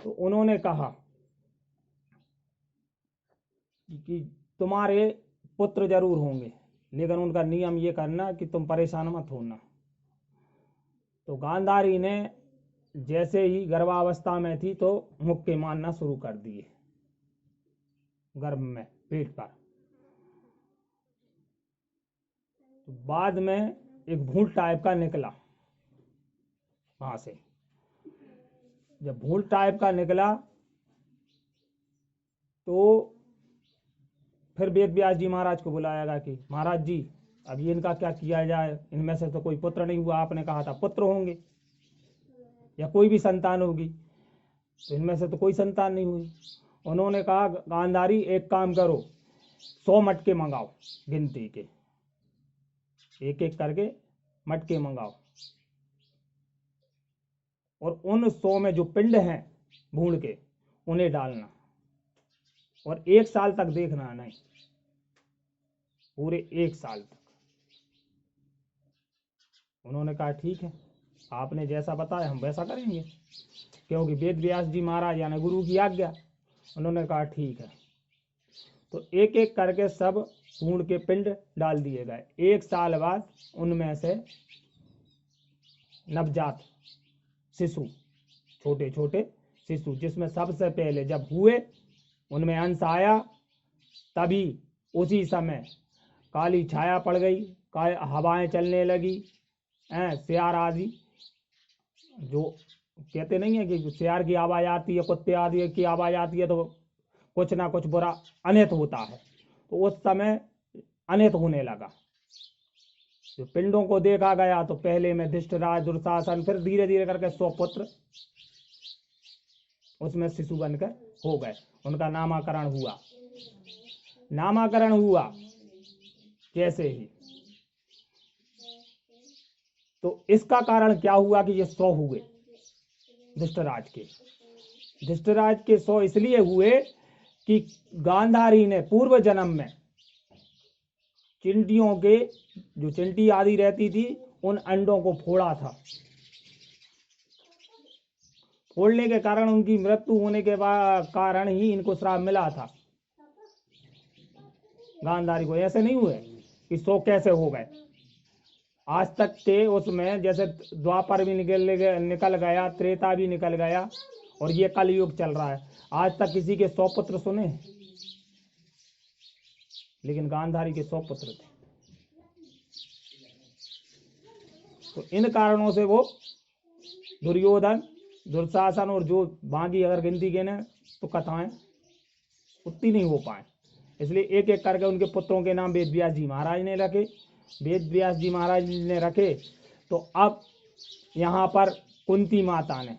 तो उन्होंने कहा कि तुम्हारे पुत्र जरूर होंगे, लेकिन उनका नियम ये करना कि तुम परेशान मत होना। तो गांधारी ने जैसे ही गर्भावस्था में थी तो मुक्के मारना शुरू कर दिए गर्भ में, पेट पर। तो बाद में एक भूत टाइप का निकला वहां से। जब भूत टाइप का निकला तो फिर वेद व्यास जी महाराज को बुलाया गया कि महाराज जी अब ये इनका क्या किया जाए, इनमें से तो कोई पुत्र नहीं हुआ, आपने कहा था पुत्र होंगे या कोई भी संतान होगी, तो इनमें से तो कोई संतान नहीं हुई। उन्होंने कहा गांधारी एक काम करो, 100 मटके मंगाओ, गिनती के एक एक करके मटके मंगाओ, और उन 100 में जो पिंड हैं भूण के उन्हें डालना, और 1 साल तक देखना नहीं, पूरे 1 साल तक। उन्होंने कहा ठीक है, आपने जैसा बताया हम वैसा करेंगे, क्योंकि वेद व्यास जी महाराज यानी गुरु की आज्ञा। उन्होंने कहा ठीक है। तो एक एक करके सब भूण के पिंड डाल दिए गए। 1 साल बाद उनमें से नवजात शिशु, छोटे छोटे शिशु, जिसमें सबसे पहले जब हुए उनमें अंश आया, तभी उसी समय काली छाया पड़ गई, हवाएं चलने लगी, सियार आदि, जो कहते नहीं है कि सियार की आवाज आती है, कुत्ते आदि की आवाज आती है तो कुछ ना कुछ बुरा अनित होता है, तो उस समय अनित होने लगा। जो पिंडों को देखा गया तो पहले में धृष्टराज, दुर्शासन, फिर धीरे धीरे करके 100 पुत्र उसमें शिशु बनकर हो गए। उनका नामाकरण हुआ। नामाकरण हुआ कैसे ही, तो इसका कारण क्या हुआ कि ये 100 हुए धृष्टराज के। धृष्टराज के 100 इसलिए हुए कि गांधारी ने पूर्व जन्म में चिंटियों के, जो चिंटी आदि रहती थी, उन अंडों को फोड़ा था। फोड़ने के कारण उनकी मृत्यु होने के कारण ही इनको श्राप मिला था। गांधारी को ऐसे नहीं हुए कि 100 कैसे हो गए। आज तक के उसमें जैसे द्वापर भी निकल गया, त्रेता भी निकल गया, और ये कलयुग चल रहा है। आज तक किसी के 100 पुत्र सुने, लेकिन गांधारी के 100 पुत्र थे। तो इन कारणों से वो दुर्योधन, दुर्शासन और जो बाकी अगर गिनती गिने तो कथाएं उतनी नहीं हो पाए, इसलिए एक एक करके उनके पुत्रों के नाम वेद व्यास जी महाराज ने रखे। वेद व्यास जी महाराज ने रखे तो अब यहाँ पर कुंती माता ने,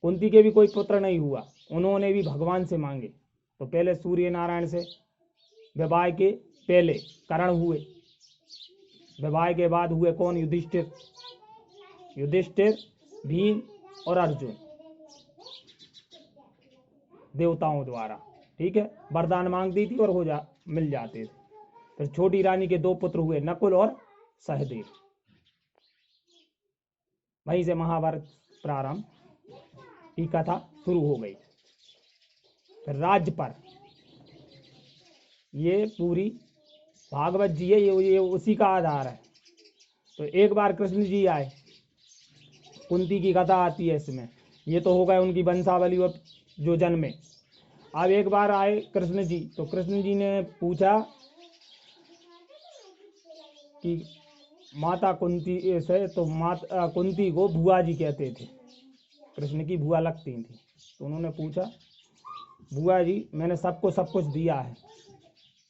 कुंती के भी कोई पुत्र नहीं हुआ, उन्होंने भी भगवान से मांगे। तो पहले सूर्य नारायण से विवाह के पहले करण हुए, विवाह के बाद हुए कौन? युधिष्ठिर, युधिष्ठिर, भीम और अर्जुन, देवताओं द्वारा, ठीक है, वरदान मांगती थी और मिल जाते थे। फिर छोटी रानी के 2 पुत्र हुए, नकुल और सहदेव। वहीं से महाभारत प्रारंभ की कथा शुरू हो गई। फिर राज्य पर ये पूरी भागवत जी है, ये उसी का आधार है। तो एक बार कृष्ण जी आए, कुंती की कथा आती है इसमें। ये तो हो गए उनकी वंशावली और जो जन्मे। अब एक बार आए कृष्ण जी, तो कृष्ण जी ने पूछा कि माता कुंती से, तो माता कुंती को बुआ जी कहते थे, कृष्ण की बुआ लगती थी। तो उन्होंने पूछा, बुआ जी मैंने सबको सब कुछ दिया है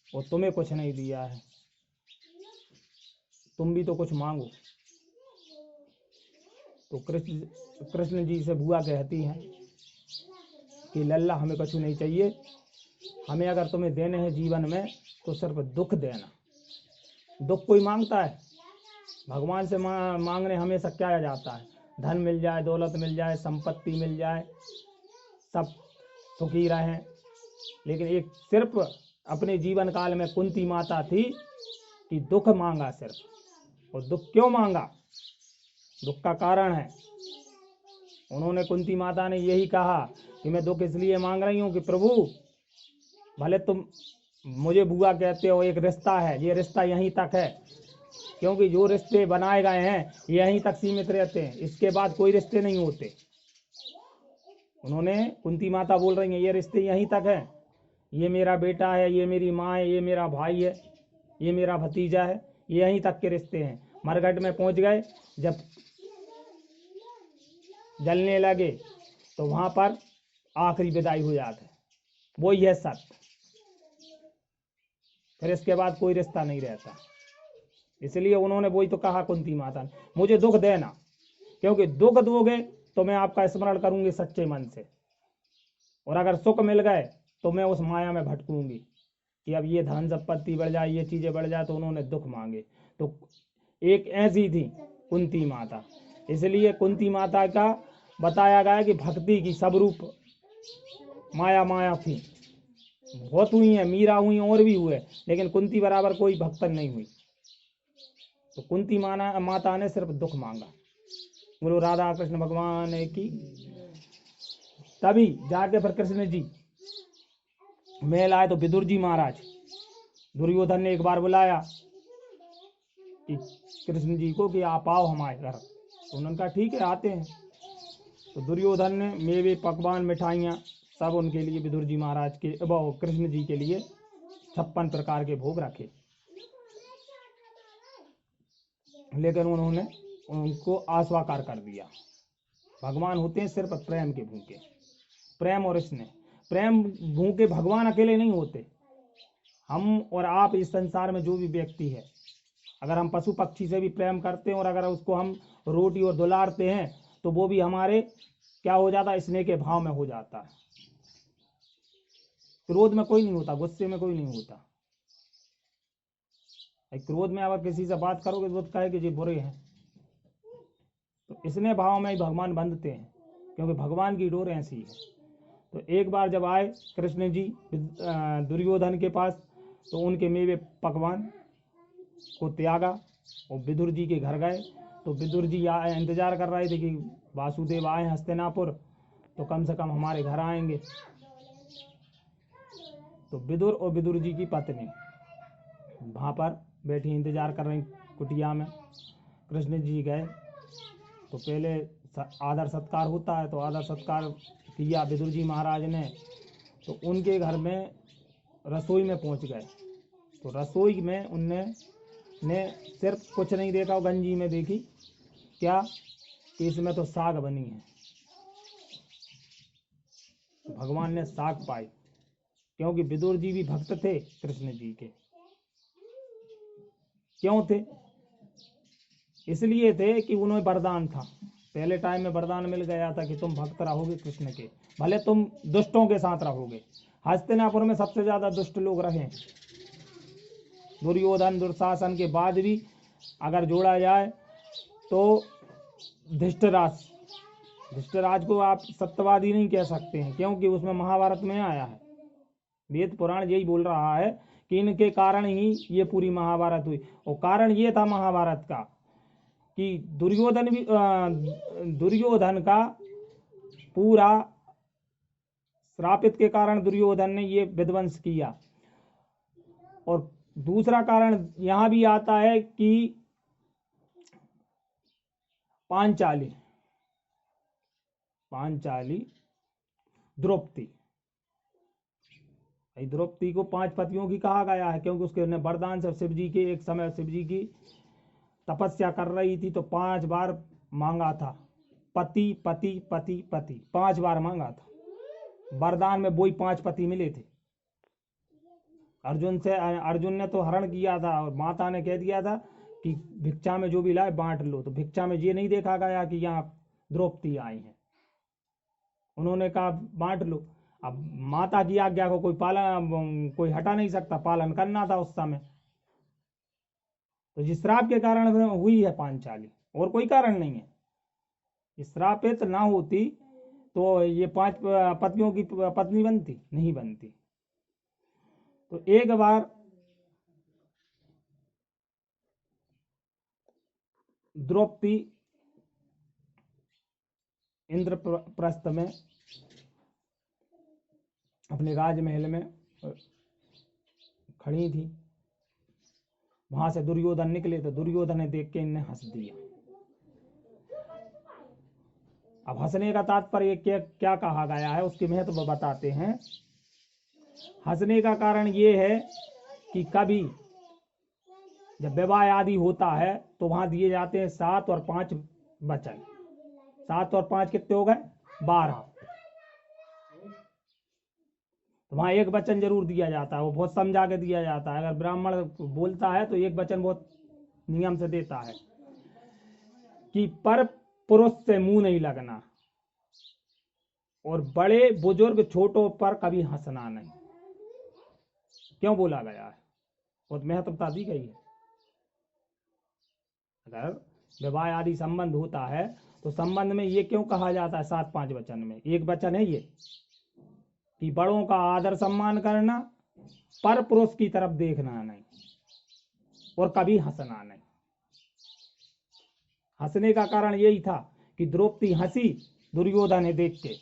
और तुम्हें कुछ नहीं दिया है, तुम भी तो कुछ मांगो। तो कृष्ण जी से बुआ कहती हैं कि लल्ला हमें कुछ नहीं चाहिए, हमें अगर तुम्हें देने हैं जीवन में तो सिर्फ दुख देना। दुख कोई मांगता है? भगवान से मांगने हमेशा क्या जाता है? धन मिल जाए, दौलत मिल जाए, संपत्ति मिल जाए, सब सुखी रहें। लेकिन एक सिर्फ अपने जीवन काल में कुंती माता थी कि दुख मांगा सिर्फ। और दुख क्यों मांगा? दुख का कारण है। उन्होंने, कुंती माता ने यही कहा कि मैं दुख इसलिए मांग रही हूँ कि प्रभु भले तुम मुझे बुआ कहते हो, एक रिश्ता है, ये रिश्ता यहीं तक है, क्योंकि जो रिश्ते बनाए गए हैं यहीं तक सीमित रहते हैं, इसके बाद कोई रिश्ते नहीं होते। उन्होंने, कुंती माता बोल रही हैं, ये रिश्ते यहीं तक है, ये मेरा बेटा है, ये मेरी माँ है, ये मेरा भाई है, ये मेरा भतीजा है, ये यहीं तक के रिश्ते हैं। मरघट में पहुंच गए, जब जलने लगे तो वहां पर आखिरी विदाई हो जाता है, वो ही है सत्य। फिर इसके बाद कोई रिश्ता नहीं रहता। इसलिए उन्होंने वही तो कहा कुंती माता ने, मुझे दुख देना, क्योंकि दुख दोगे तो मैं आपका स्मरण करूंगी सच्चे मन से, और अगर सुख मिल गए तो मैं उस माया में भटकूंगी कि अब ये धन संपत्ति बढ़ जाए, ये चीजें बढ़ जाए, तो उन्होंने दुख मांगे। तो एक ऐसी थी कुंती माता। इसलिए कुंती माता का बताया गया कि भक्ति की सब रूप माया माया थी, बहुत हुई है, मीरा हुई और भी हुए, लेकिन कुंती बराबर कोई भक्तन नहीं हुई। तो कुंती माता ने सिर्फ दुख मांगा। बोलो राधा कृष्ण भगवान की। तभी जाके फिर कृष्ण जी मेल आए तो विदुर जी महाराज, दुर्योधन ने एक बार बुलाया कि कृष्ण जी को कि आप आओ हमारे घर, तो उन्होंने कहा ठीक है आते हैं। तो दुर्योधन ने मेवे पकवान मिठाइयाँ सब उनके लिए, विदुर जी महाराज के कृष्ण जी के लिए 56 प्रकार के भोग रखे, लेकिन उन्होंने उनको आश्वाकार कर दिया। भगवान होते हैं सिर्फ प्रेम के भूखे, प्रेम और स्नेह। प्रेम भूखे भगवान अकेले नहीं होते। हम और आप इस संसार में जो भी व्यक्ति है, अगर हम पशु पक्षी से भी प्रेम करते हैं और अगर उसको हम रोटी और दुलारते हैं तो वो भी हमारे क्या हो जाता है, स्नेह के भाव में हो जाता है। क्रोध में कोई नहीं होता, गुस्से में कोई नहीं होता। क्रोध में अगर किसी से बात करोगे तो कहे कि ये बुरे हैं, तो स्नेह भाव में ही भगवान बंधते हैं, क्योंकि भगवान की डोर ऐसी है। तो एक बार जब आए कृष्ण जी दुर्योधन के पास, तो उनके मेवे पकवान को त्यागा और विदुर जी के घर गए। तो विदुर जी इंतजार कर रहे थे कि वासुदेव आए हस्तिनापुर तो कम से कम हमारे घर आएंगे। तो विदुर और विदुर जी की पत्नी वहाँ पर बैठी इंतजार कर रही कुटिया में। कृष्ण जी गए तो पहले आदर सत्कार होता है, तो आदर सत्कार किया विदुर जी महाराज ने। तो उनके घर में रसोई में पहुंच गए। तो रसोई में उनने सिर्फ कुछ नहीं देखा, गंजी में देखी क्या कि इसमें तो साग बनी है। तो भगवान ने साग पाई, क्योंकि विदुर जी भी भक्त थे कृष्ण जी के। क्यों थे? इसलिए थे कि उन्हें वरदान था, पहले टाइम में वरदान मिल गया था कि तुम भक्त रहोगे कृष्ण के, भले तुम दुष्टों के साथ रहोगे। हस्तिनापुर में सबसे ज्यादा दुष्ट लोग रहे, दुर्योधन दुर्शासन के बाद भी अगर जोड़ा जाए तो धृष्टराज को आप सत्यवादी नहीं कह सकते हैं, क्योंकि उसमें महाभारत में आया है, वेद पुराण यही बोल रहा है कि इनके कारण ही ये पूरी महाभारत हुई। और कारण ये था महाभारत का कि दुर्योधन का पूरा श्रापित के कारण दुर्योधन ने ये विध्वंस किया। और दूसरा कारण यहां भी आता है कि पांचाली द्रौपदी को 5 पतियों की कहा गया है, क्योंकि उसके वरदान से शिव जी के एक समय शिव जी की तपस्या कर रही थी तो 5 बार मांगा था, पति पति पति पति 5 बार मांगा था। वरदान में वही 5 पति मिले थे। अर्जुन ने तो हरण किया था और माता ने कह दिया था कि भिक्षा में जो भी लाए बांट लो। तो भिक्षा में ये नहीं देखा गया कि यहाँ द्रौपदी आई है, उन्होंने कहा बांट लो। अब माता की आज्ञा को कोई हटा नहीं सकता, पालन करना था उस समय। तो जिस श्राप के कारण हुई है पांचाली, और कोई कारण नहीं है। श्रापित ना होती तो ये 5 पतियों की पत्नी बनती नहीं बनती। तो एक बार द्रौपदी इंद्रप्रस्थ में अपने राजमहल में खड़ी थी। वहां से दुर्योधन निकले तो दुर्योधन ने देख के इन्हें हंस दिया। अब हंसने का तात्पर्य क्या क्या कहा गया है, उसकी महत्व बताते हैं। हंसने का कारण ये है कि कभी जब विवाह आदि होता है तो वहां दिए जाते हैं 7 और 5 वचन। 7 और 5 कितने हो गए? 12। तो वहां एक वचन जरूर दिया जाता है, वो बहुत समझा के दिया जाता है। अगर ब्राह्मण बोलता है तो एक वचन बहुत नियम से देता है कि पर पुरुष से मुंह नहीं लगना और बड़े बुजुर्ग छोटों पर कभी हंसना नहीं। क्यों बोला गया है? बहुत महत्वता दी गई है। अगर विवाह आदि संबंध होता है तो संबंध में ये क्यों कहा जाता है 7-5 वचन में? एक वचन है ये कि बड़ों का आदर सम्मान करना, पर पुरुष की तरफ देखना नहीं और कभी हंसना नहीं। हंसने का कारण यही था कि द्रौपदी हंसी दुर्योधन ने देख के,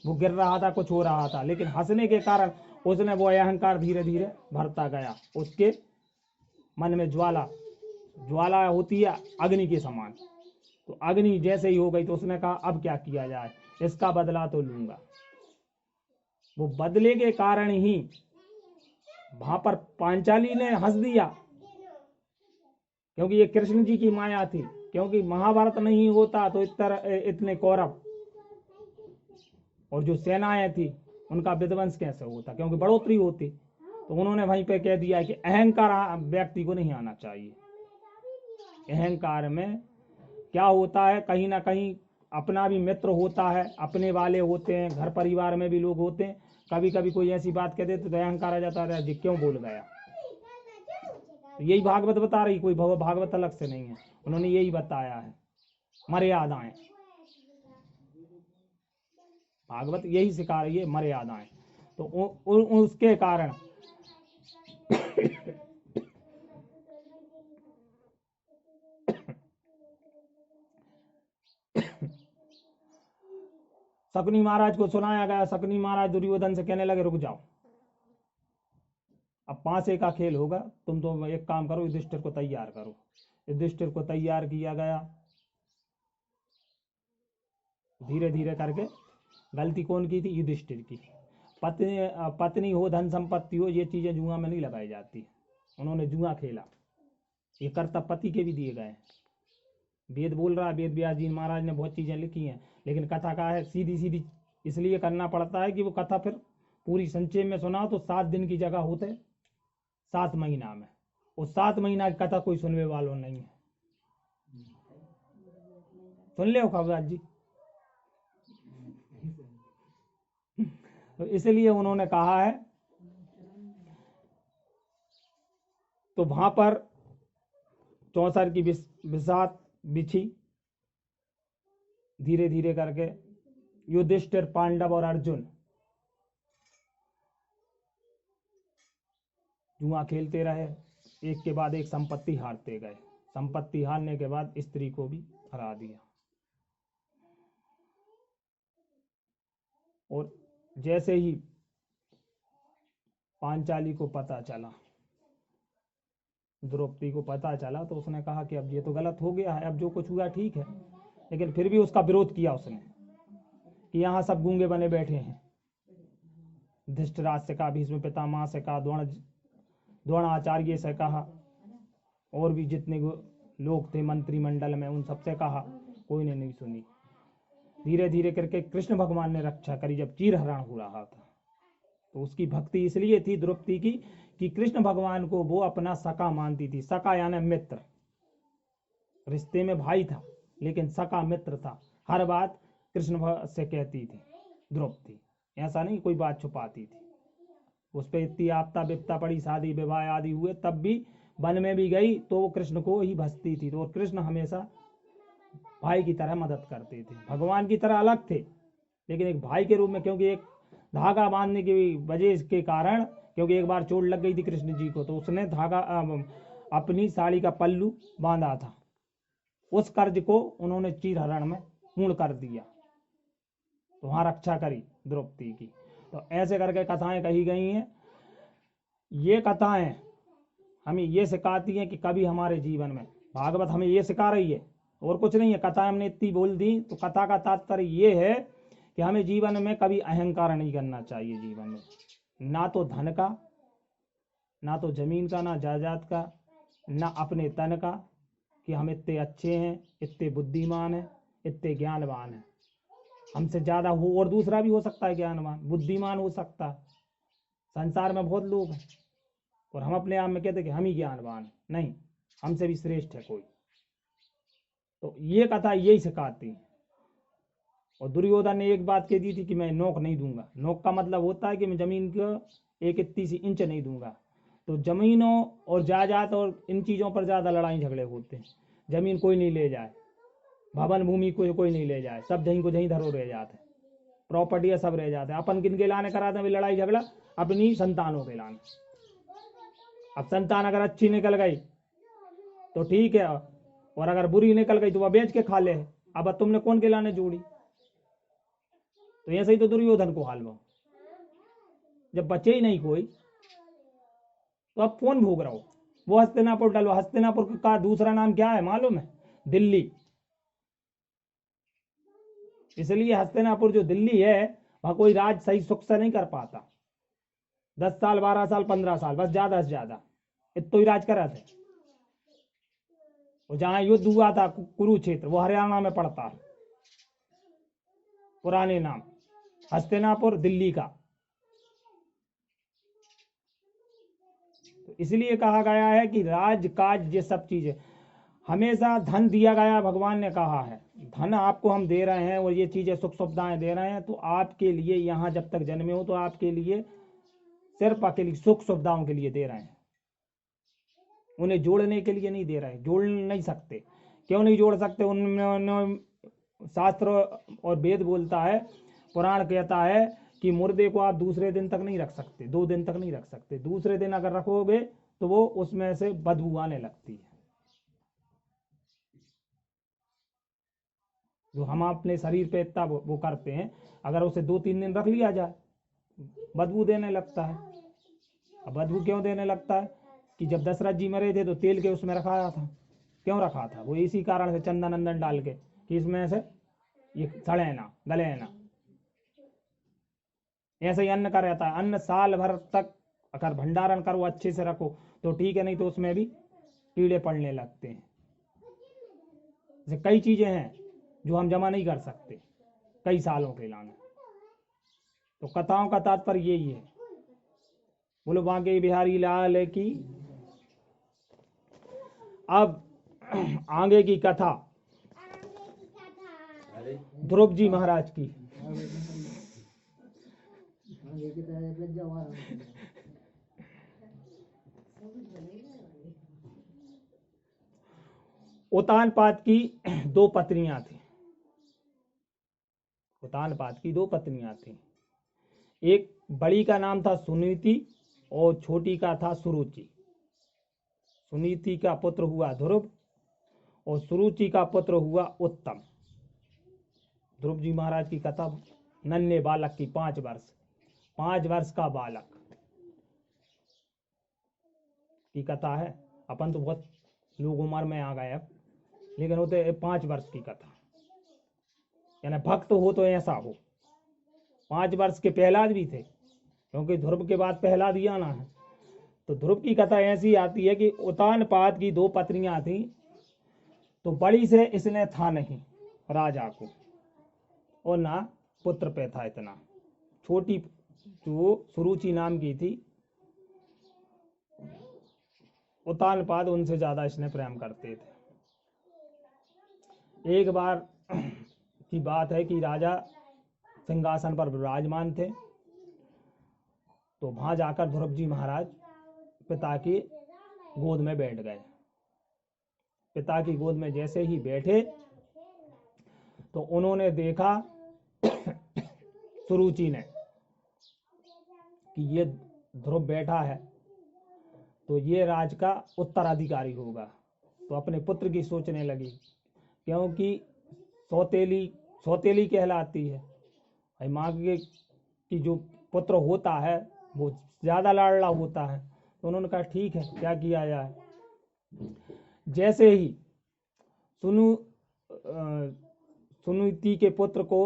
वो गिर रहा था, कुछ हो रहा था, लेकिन हंसने के कारण उसने वो अहंकार धीरे धीरे भरता गया। उसके मन में ज्वाला होती है अग्नि के समान, तो अग्नि जैसे ही हो गई तो उसने कहा अब क्या किया जाए, इसका बदला तो लूंगा। वो बदले के कारण ही वहां पर पांचाली ने हंस दिया, क्योंकि ये कृष्ण जी की माया थी। क्योंकि महाभारत नहीं होता तो इतने कौरव और जो सेनाएं थी उनका विध्वंस कैसे होता, क्योंकि बढ़ोतरी होती। तो उन्होंने वहीं पे कह दिया कि अहंकार व्यक्ति को नहीं आना चाहिए। अहंकार में क्या होता है, कहीं ना कहीं अपना भी मित्र होता है, अपने वाले होते हैं, घर परिवार में भी लोग होते हैं। कभी कभी कोई ऐसी बात कह देते तो अहंकार आ जाता है, जी क्यों बोल गया। तो यही भागवत बता रही, कोई भागवत अलग से नहीं है, उन्होंने यही बताया है, मर्यादाएं। भागवत यही सिखा रही है, मर्यादाएं। तो उसके कारण शकुनी महाराज को सुनाया गया। शकुनी महाराज दुर्योधन से कहने लगे रुक जाओ, अब 5 का खेल होगा, तुम तो एक काम करो, युधिष्ठिर को तैयार करो। युधिष्ठिर को तैयार किया गया। धीरे धीरे करके गलती कौन की थी? युधिष्ठिर की। पत्नी हो, धन संपत्ति हो, ये चीजें जुआ में नहीं लगाई जाती। उन्होंने जुआ खेला, ये कर्तव्य पति के भी दिए गए। वेद बोल रहा है, वेद व्यास जी महाराज ने बहुत चीजें लिखी हैं, लेकिन कथा का है सीधी सीधी इसलिए करना पड़ता है कि वो कथा फिर पूरी संक्षेप में सुनाओ तो 7 दिन की जगह होते 7 महीना में। उस 7 महीना की कथा कोई सुनने वालों नहीं है। सुन ले खबराज जी। तो इसलिए उन्होंने कहा है, तो वहां पर 64 की बिसात बिछी। धीरे धीरे करके युधिष्ठिर, पांडव और अर्जुन जुआ खेलते रहे, एक के बाद एक संपत्ति हारते गए। संपत्ति हारने के बाद स्त्री को भी हरा दिया। और जैसे ही पांचाली को पता चला, द्रौपदी को पता चला, तो उसने कहा कि अब ये तो गलत हो गया है, अब जो कुछ हुआ ठीक है। लेकिन फिर भी उसका विरोध किया उसने कि यहाँ सब गूंगे बने बैठे हैं। धृतराज से कहा, भीष्म पितामह से कहा, द्रोणाचार्य से कहा, और भी जितने लोग थे मंत्रिमंडल में उन सबसे कहा, कोई ने नहीं सुनी। धीरे धीरे करके कृष्ण भगवान ने रक्षा करी। जब चीरहरण हो रहा था तो उसकी भक्ति इसलिए थी द्रौपदी की कि कृष्ण भगवान को वो अपना सखा मानती थी। सखा यानी मित्र, रिश्ते में भाई था लेकिन सखा मित्र था। हर बात कृष्ण से कहती थी द्रौपदी, ऐसा नहीं कोई बात छुपाती थी। उस पर इतनी आपदा विपता पड़ी, शादी विवाह आदि हुए, तब भी वन में भी गई तो वो कृष्ण को ही भजती थी। तो कृष्ण हमेशा भाई की तरह मदद करते थे। भगवान की तरह अलग थे लेकिन एक भाई के रूप में, क्योंकि एक धागा बांधने की वजह के कारण, क्योंकि एक बार चोट लग गई थी कृष्ण जी को, तो उसने धागा अपनी साड़ी का पल्लू बांधा था। उस कर्ज को उन्होंने चीरहरण में पूर्ण कर दिया, तो वहां रक्षा करी द्रौपदी की। तो ऐसे करके कथाएं कही गई हैं। ये कथाएं हमें ये सिखाती हैं कि कभी हमारे जीवन में, भागवत हमें ये सिखा रही है और कुछ नहीं है। कथा हमने इतनी बोल दी, तो कथा का तात्पर्य ये है कि हमें जीवन में कभी अहंकार नहीं करना चाहिए। जीवन में ना तो धन का, ना तो जमीन का, ना जायदाद का, ना अपने तन का, कि हम इतने अच्छे हैं, इतने बुद्धिमान हैं, इतने ज्ञानवान हैं। हमसे ज़्यादा हो, और दूसरा भी हो सकता है ज्ञानवान, बुद्धिमान हो सकता है। संसार में बहुत लोग हैं और हम अपने आप में कहते हैं कि हम ही ज्ञानवान हैं। नहीं, हमसे भी श्रेष्ठ है कोई। तो ये कथा यही सिखाती है। और दुर्योधन ने एक बात कह दी थी कि मैं नोक नहीं दूंगा। नोक का मतलब होता है कि मैं जमीन को एक इतनी सी इंच नहीं दूंगा। तो जमीनों और जायदाद और इन चीज़ों पर ज़्यादा लड़ाई झगड़े होते हैं। जमीन कोई नहीं ले जाए, भवन भूमि कोई नहीं ले जाए, सब जहीं को जहीं धरो रह जाते, प्रॉपर्टी सब रह जाते हैं। अपन किन के लाने कराते हैं लड़ाई झगड़ा? अपनी संतानों के लाने। अब संतान अगर अच्छी निकल गई तो ठीक है, और अगर बुरी निकल गई तो वह बेच के खा ले। अब तुमने कौन के लाने जोड़ी? तो ऐसे ही तो दुर्योधन को हाल हुआ। जब बचे ही नहीं कोई तो अब कौन भोग रहा हो? वो हस्तिनापुर डलो। हस्तिनापुर का दूसरा नाम क्या है मालूम है? दिल्ली। इसलिए हस्तिनापुर जो दिल्ली है, वहां कोई राज सही सुख से नहीं कर पाता। 10 साल, 12 साल, 15 साल, बस ज्यादा से ज्यादा इतना ही राज करा थे। और जहां युद्ध हुआ था कुरुक्षेत्र, वो हरियाणा में पड़ता है। पुराने नाम हस्तिनापुर दिल्ली का। तो इसलिए कहा गया है कि राजकाज ये सब चीजें हमेशा धन दिया गया। भगवान ने कहा है धन आपको हम दे रहे हैं और ये चीजें सुख सुविधाएं दे रहे हैं, तो आपके लिए यहाँ जब तक जन्मे हो तो आपके लिए सिर्फ अकेली सुख सुविधाओं के लिए दे रहे हैं। उन्हें जोड़ने के लिए नहीं दे रहे हैं। जोड़ नहीं सकते। क्यों नहीं जोड़ सकते? उनमें शास्त्र और वेद बोलता है, पुराण कहता है कि मुर्दे को आप दूसरे दिन तक नहीं रख सकते, 2 दिन तक नहीं रख सकते। दूसरे दिन अगर रखोगे तो वो उसमें से बदबू आने लगती है। जो हम अपने शरीर पे इतना वो करते हैं, अगर उसे 2-3 दिन रख लिया जाए बदबू देने लगता है। अब बदबू क्यों देने लगता है? कि जब दशरथ जी मरे थे तो तेल के उसमें रखाया था। क्यों रखा था? वो इसी कारण से चंदन अंदन डाल के कि इसमें से ये सड़े ना, गले ना। ऐसे ही अन्न का रहता है। अन्न साल भर तक अगर भंडारण करो, अच्छे से रखो तो ठीक है, नहीं तो उसमें भी कीड़े पड़ने लगते हैं। जैसे कई चीजें हैं जो हम जमा नहीं कर सकते कई सालों के लाने। तो कथाओं का तात्पर्य यही है। बोलो बांके बिहारी लाल की। अब आगे की कथा ध्रुव जी महाराज की। उतानपाद की 2 पत्नियां थी। उतानपाद की 2 पत्नियां थी। एक बड़ी का नाम था सुनीति और छोटी का था सुरुचि। सुनीति का पुत्र हुआ ध्रुव और सुरुचि का पुत्र हुआ उत्तम। ध्रुव जी महाराज की कथा नन्हे बालक की, 5 वर्ष का बालक की कथा है। अपन तो बहुत लोग उम्र में आ गए अब, लेकिन होते 5 वर्ष की कथा। यानी भक्त हो तो ऐसा हो। 5 वर्ष के प्रहलाद भी थे, क्योंकि ध्रुव के बाद प्रहलाद ही आना है। तो ध्रुव की कथा ऐसी आती है कि उतानपाद की 2 पत्नियां थी। तो बड़ी से इसने था नहीं राजा को, और ना पुत्र पे था इतना। छोटी जो सुरुचि नाम की थी, उतानपाद उनसे ज्यादा इसने प्रेम करते थे। एक बार की बात है कि राजा सिंहासन पर विराजमान थे। तो वहां जाकर ध्रुव जी महाराज पिता की गोद में बैठ गए। पिता की गोद में जैसे ही बैठे तो उन्होंने देखा सुरुचि ने कि ये ध्रुव बैठा है तो ये राज का उत्तराधिकारी होगा। तो अपने पुत्र की सोचने लगी, क्योंकि सौतेली कहलाती है। माँ की जो पुत्र होता है वो ज़्यादा लाडला होता है। तो उन्होंने कहा ठीक है, क्या किया जाए। जैसे ही सुनीति के पुत्र को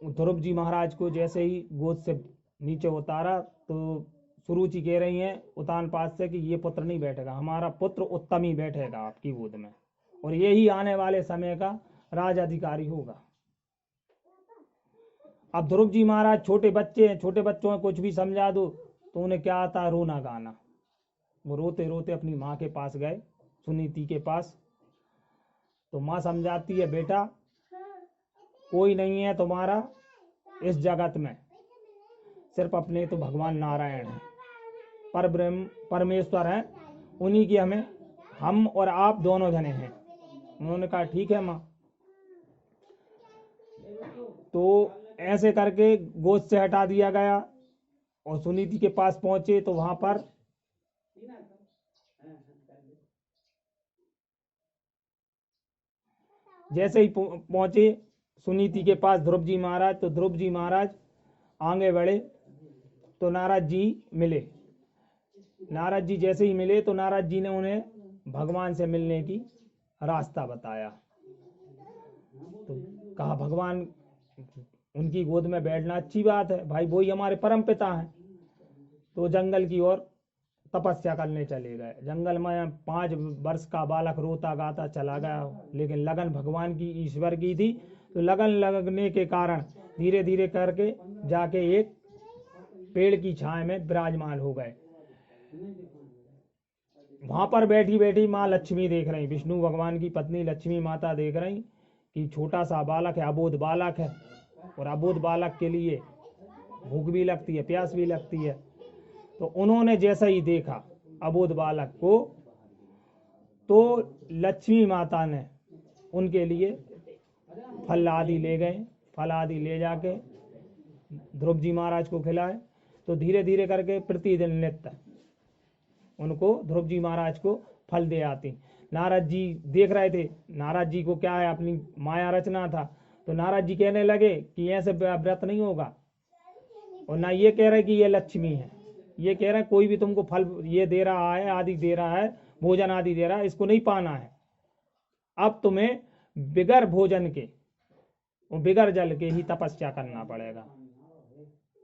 ध्रुव जी महाराज को जैसे ही गोद से नीचे उतारा तो सुरुचि कह रही हैं उतानपाद से कि ये पुत्र नहीं बैठेगा, हमारा पुत्र उत्तम ही बैठेगा आपकी गोद में, और यही आने वाले समय का राज अधिकारी होगा। अब ध्रुव जी महाराज छोटे बच्चे हैं, छोटे बच्चों में कुछ भी समझा दो तो उन्हें क्या आता है, रोना गाना। वो रोते रोते अपनी माँ के पास गए, सुनीति के पास। तो माँ समझाती है बेटा कोई नहीं है तुम्हारा इस जगत में, सिर्फ अपने तो भगवान नारायण हैं, पर ब्रह्म परमेश्वर हैं, उन्हीं की हमें हम और आप दोनों जने हैं। उन्होंने कहा ठीक है माँ। तो ऐसे करके गोद से हटा दिया गया और सुनीति के पास पहुंचे तो वहां पर जैसे ही पहुंचे सुनीति के पास ध्रुव जी महाराज, तो ध्रुव जी महाराज आगे बढ़े तो नारद जी मिले। नारद जी जैसे ही मिले तो नारद जी ने उन्हें भगवान से मिलने की रास्ता बताया। तो कहा भगवान उनकी गोद में बैठना अच्छी बात है भाई, वही हमारे परम पिता हैं। तो जंगल की ओर तपस्या करने चले गए। जंगल में 5 वर्ष का बालक रोता गाता चला गया, लेकिन लगन भगवान की ईश्वर की थी। तो लगन लगने के कारण धीरे धीरे करके जाके एक पेड़ की छाया में विराजमान हो गए। वहां पर बैठी बैठी माँ लक्ष्मी देख रही, विष्णु भगवान की पत्नी लक्ष्मी माता देख रही कि छोटा सा बालक है, अबोध बालक है, और अबोध बालक के लिए भूख भी लगती है, प्यास भी लगती है। तो उन्होंने जैसा ही देखा अबोध बालक को, तो लक्ष्मी माता ने उनके लिए फल आदि ले गए, फल आदि ले जाके ध्रुव जी महाराज को खिलाए। तो धीरे धीरे करके प्रतिदिन नित्य उनको ध्रुव जी महाराज को फल दे आती। नारद जी देख रहे थे, नारद जी को क्या है अपनी माया रचना था। तो नारद जी कहने लगे कि ऐसे व्रत नहीं होगा, और ना ये कह रहे कि ये लक्ष्मी है, ये कह रहे कोई भी तुमको फल ये दे रहा है, आदि दे रहा है, भोजन आदि दे रहा है, इसको नहीं पाना है। अब तुम्हें बिगर भोजन के और बिगर जल के ही तपस्या करना पड़ेगा।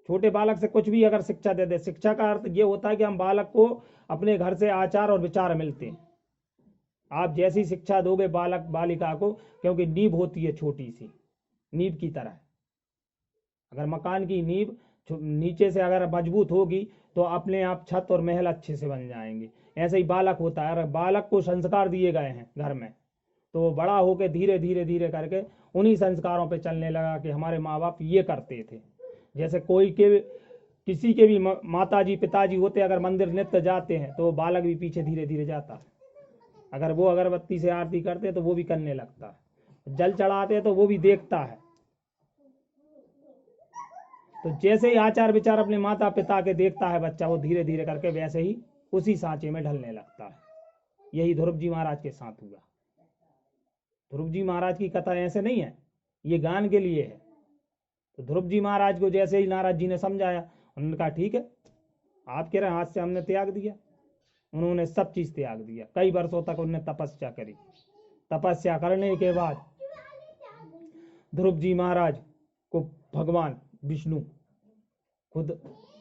छोटे बालक से कुछ भी अगर शिक्षा दे दे, शिक्षा का अर्थ ये होता है कि हम बालक को अपने घर से आचार और विचार मिलते हैं। आप जैसी शिक्षा दोगे बालक बालिका को, क्योंकि नींव होती है छोटी सी नींव की तरह, अगर मकान की नींव नीचे से अगर मजबूत होगी तो अपने आप छत और महल अच्छे से बन जाएंगे। ऐसे ही बालक होता है, अगर बालक को संस्कार दिए गए हैं घर में, तो वो बड़ा होकर धीरे धीरे धीरे करके उन्हीं संस्कारों पे चलने लगा कि हमारे माँ बाप ये करते थे। जैसे किसी के भी माताजी पिताजी होते अगर मंदिर नित्य जाते हैं तो वो बालक भी पीछे धीरे धीरे जाता है। अगर वो अगरबत्ती से आरती करते हैं तो वो भी करने लगता है, जल चढ़ाते हैं तो वो भी देखता है। तो जैसे ही आचार विचार अपने माता पिता के देखता है बच्चा, वो धीरे धीरे करके वैसे ही उसी सांचे में ढलने लगता है। यही ध्रुव जी महाराज के साथ हुआ। ध्रुव जी महाराज की कथा ऐसे नहीं है, ये गान के लिए है। तो ध्रुव जी महाराज को जैसे ही नारद जी ने समझाया, उन्होंने कहा ठीक है, आप कह रहे हाथ से हमने त्याग दिया। उन्होंने सब चीज त्याग दिया। कई वर्षों तक उन्होंने तपस्या करी। तपस्या करने के बाद ध्रुव जी महाराज को भगवान विष्णु खुद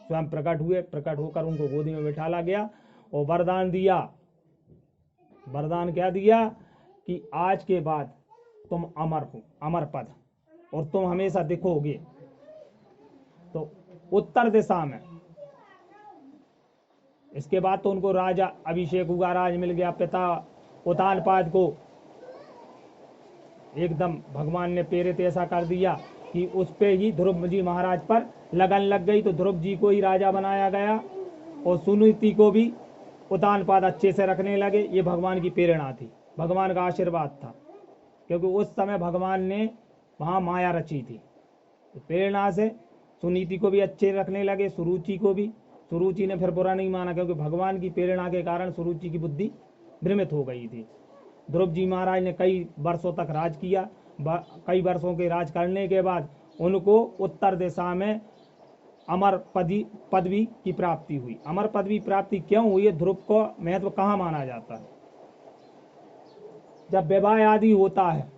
स्वयं प्रकट हुए। प्रकट होकर उनको गोदी में बिठाला गया और वरदान दिया। वरदान क्या दिया कि आज के बाद तुम अमर हो, अमर पद, और तुम हमेशा दिखोगे। तो उत्तर दिशा में इसके बाद तो उनको राजा अभिषेक हुआ, राज मिल गया। पिता उतानपाद को एकदम भगवान ने प्रेरित ऐसा कर दिया कि उस पे ही ध्रुव जी महाराज पर लगन लग गई। तो ध्रुव जी को ही राजा बनाया गया और सुनीति को भी उतानपाद अच्छे से रखने लगे। ये भगवान की प्रेरणा थी, भगवान का आशीर्वाद था, क्योंकि उस समय भगवान ने वहाँ माया रची थी। तो प्रेरणा से सुनीति को भी अच्छे रखने लगे, सुरुचि को भी। सुरुचि ने फिर बुरा नहीं माना, क्योंकि भगवान की प्रेरणा के कारण सुरुचि की बुद्धि भ्रमित हो गई थी। ध्रुव जी महाराज ने कई वर्षों तक राज किया। कई वर्षों के राज करने के बाद उनको उत्तर दिशा में अमर पदवी की प्राप्ति हुई। अमर पदवी प्राप्ति क्यों हुई है? ध्रुव को महत्व कहाँ माना जाता है? जब विवाह आदि होता है,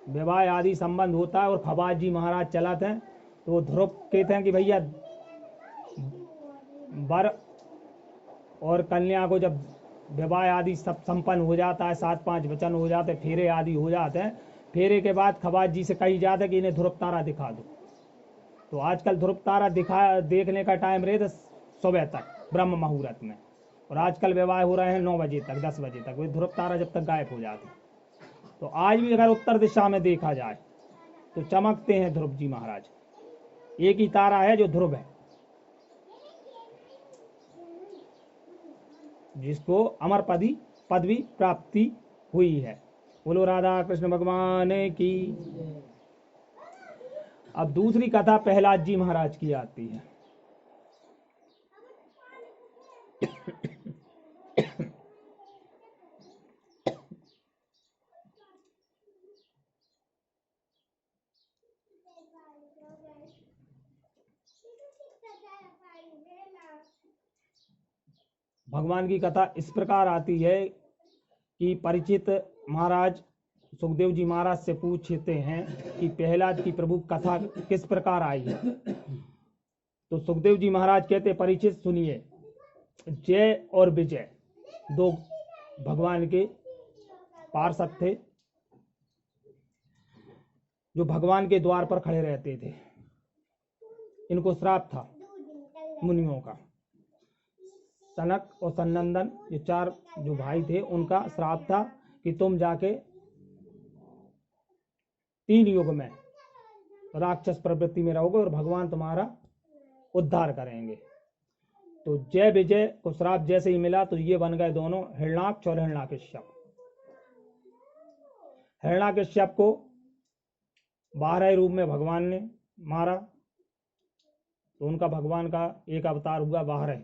विवाह आदि संबंध होता है और खबाज जी महाराज चलते हैं, तो वो ध्रुव कहते हैं कि भैया वर और कन्या को जब विवाह आदि सब संपन्न हो जाता है, 7-5 वचन हो जाते, फेरे आदि हो जाते हैं, फेरे के बाद खबाज जी से कही जाता है कि इन्हें ध्रुव तारा दिखा दो। तो आजकल ध्रुव तारा देखने का टाइम रहे तो सुबह तक ब्रह्म मुहूर्त में, और आजकल विवाह हो रहे हैं 9 बजे तक, 10 बजे तक, वे ध्रुव तारा जब तक गायब हो जाते। तो आज भी अगर उत्तर दिशा में देखा जाए तो चमकते हैं ध्रुव जी महाराज। एक ही तारा है जो ध्रुव है, जिसको अमर पदवी प्राप्ति हुई है। बोलो राधा कृष्ण भगवान की। अब दूसरी कथा प्रहलाद जी महाराज की आती है। भगवान की कथा इस प्रकार आती है कि परीक्षित महाराज सुखदेव जी महाराज से पूछते हैं कि प्रहलाद की प्रभु कथा किस प्रकार आई है। तो सुखदेव जी महाराज कहते, परीक्षित सुनिए, जय और विजय 2 भगवान के पार्षद थे जो भगवान के द्वार पर खड़े रहते थे। इनको श्राप था मुनियों का। सनक और सनंदन, ये 4 जो भाई थे, उनका श्राप था कि तुम जाके 3 युग में राक्षस प्रवृत्ति में रहोगे और भगवान तुम्हारा उद्धार करेंगे। तो जय विजय को श्राप जैसे ही मिला तो ये बन गए दोनों हिरण्याक्ष और हिरण्याकश्यप। हिरण्याकश्यप को 12 रूप में भगवान ने मारा, तो उनका भगवान का एक अवतार हुआ 12,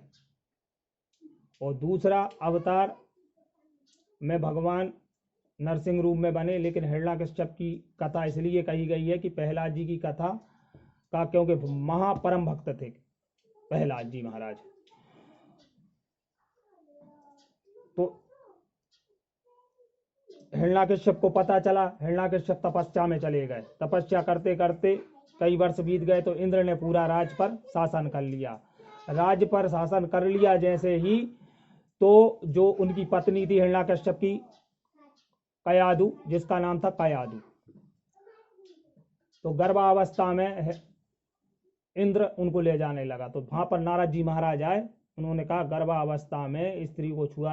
और दूसरा अवतार में भगवान नरसिंह रूप में बने। लेकिन हिरण्याकश्यप की कथा इसलिए कही गई है कि प्रहलाद जी की कथा का, क्योंकि महापरम भक्त थे प्रहलाद जी महाराज। तो हिरण्याकश्यप को पता चला, हिरण्याकश्यप तपस्या में चले गए। तपस्या करते करते कई वर्ष बीत गए तो इंद्र ने पूरा राज पर शासन कर लिया। राज पर शासन कर लिया जैसे ही, तो जो उनकी पत्नी थी हिरण्याकश्यप की, कयादु, जिसका नाम था कयादु, तो गर्भावस्था में इंद्र उनको ले जाने लगा। तो वहां पर नारद जी महाराज आए, उन्होंने कहा गर्भावस्था में स्त्री को छुआ